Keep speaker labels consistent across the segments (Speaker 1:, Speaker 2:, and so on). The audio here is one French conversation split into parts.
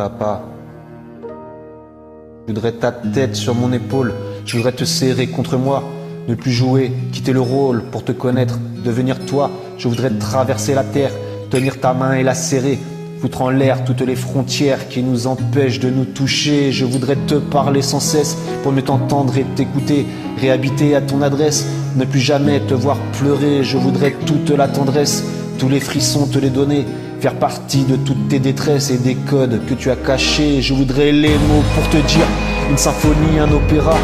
Speaker 1: Papa, je voudrais ta tête sur mon épaule, je voudrais te serrer contre moi, ne plus jouer, quitter le rôle pour te connaître, devenir toi. Je voudrais traverser la terre, tenir ta main et la serrer, foutre en l'air toutes les frontières qui nous empêchent de nous toucher. Je voudrais te parler sans cesse pour mieux t'entendre et t'écouter, réhabiter à ton adresse, ne plus jamais te voir pleurer. Je voudrais toute la tendresse, tous les frissons te les donner, faire partie de toutes tes détresses et des codes que tu as cachés. Je voudrais les mots pour te dire une symphonie, un opéra,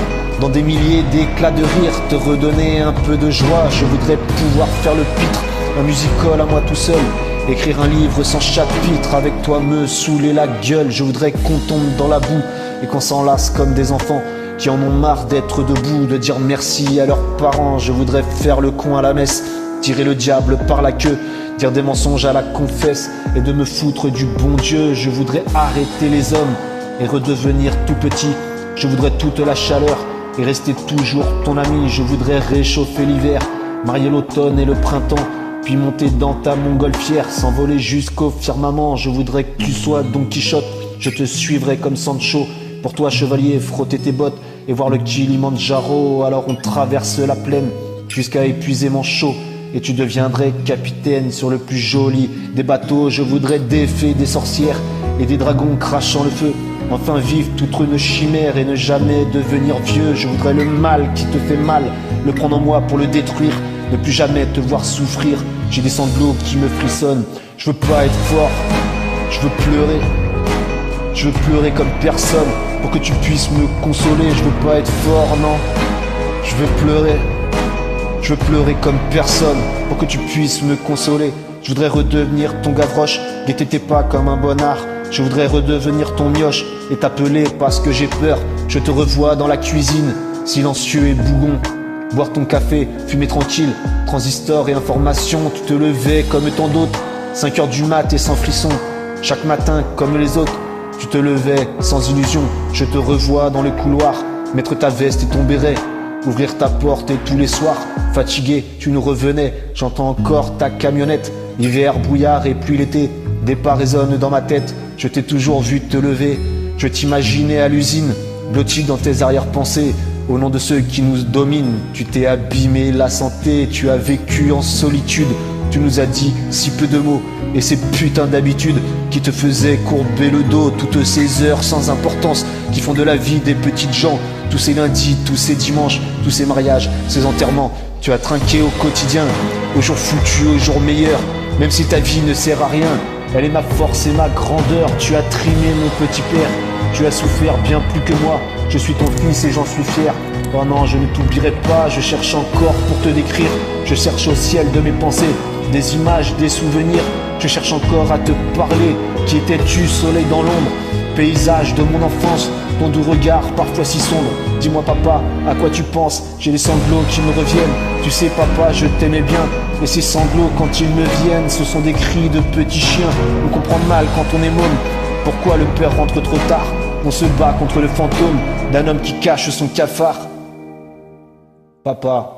Speaker 1: dans des milliers d'éclats de rire, te redonner un peu de joie. Je voudrais pouvoir faire le pitre, un musical à moi tout seul, écrire un livre sans chapitre, avec toi me saouler la gueule. Je voudrais qu'on tombe dans la boue et qu'on s'enlace comme des enfants qui en ont marre d'être debout, de dire merci à leurs parents. Je voudrais faire le con à la messe, tirer le diable par la queue, dire des mensonges à la confesse et de me foutre du bon Dieu. Je voudrais arrêter les hommes et redevenir tout petit. Je voudrais toute la chaleur et rester toujours ton ami. Je voudrais réchauffer l'hiver, marier l'automne et le printemps, puis monter dans ta montgolfière, s'envoler jusqu'au firmament. Je voudrais que tu sois Don Quichotte, je te suivrai comme Sancho. Pour toi chevalier, frotter tes bottes et voir le Kilimandjaro. Alors on traverse la plaine jusqu'à épuiser chaud, et tu deviendrais capitaine sur le plus joli des bateaux. Je voudrais des fées, des sorcières et des dragons crachant le feu, enfin vivre toute une chimère et ne jamais devenir vieux. Je voudrais le mal qui te fait mal, le prendre en moi pour le détruire, ne plus jamais te voir souffrir. J'ai des sanglots qui me frissonnent, je veux pas être fort, je veux pleurer. Je veux pleurer comme personne pour que tu puisses me consoler. Je veux pas être fort, non, je veux pleurer. Je veux pleurer comme personne pour que tu puisses me consoler. Je voudrais redevenir ton Gavroche, guetter tes pas comme un bonnard. Je voudrais redevenir ton mioche et t'appeler parce que j'ai peur. Je te revois dans la cuisine, silencieux et bougon, boire ton café, fumer tranquille, transistor et information. Tu te levais comme tant d'autres, 5 heures du mat et sans frisson. Chaque matin comme les autres, tu te levais sans illusion. Je te revois dans le couloir, mettre ta veste et ton béret, ouvrir ta porte et tous les soirs, fatigué, tu nous revenais. J'entends encore ta camionnette, l'hiver, brouillard et pluie l'été. Des pas résonnent dans ma tête, je t'ai toujours vu te lever. Je t'imaginais à l'usine, blotti dans tes arrière-pensées. Au nom de ceux qui nous dominent, tu t'es abîmé la santé. Tu as vécu en solitude, tu nous as dit si peu de mots, et ces putains d'habitudes qui te faisaient courber le dos. Toutes ces heures sans importance qui font de la vie des petites gens. Tous ces lundis, tous ces dimanches, tous ces mariages, ces enterrements. Tu as trinqué au quotidien, au jour foutu, au jour meilleur. Même si ta vie ne sert à rien, elle est ma force et ma grandeur. Tu as trimé mon petit père, tu as souffert bien plus que moi. Je suis ton fils et j'en suis fier. Oh non, je ne t'oublierai pas, je cherche encore pour te décrire. Je cherche au ciel de mes pensées des images, des souvenirs. Je cherche encore à te parler. Qui étais-tu, soleil dans l'ombre, paysage de mon enfance, ton doux regard parfois si sombre. Dis-moi papa, à quoi tu penses? J'ai des sanglots qui me reviennent. Tu sais papa, je t'aimais bien, mais ces sanglots quand ils me viennent, ce sont des cris de petits chiens. On comprend mal quand on est môme. Pourquoi le père rentre trop tard? On se bat contre le fantôme d'un homme qui cache son cafard. Papa,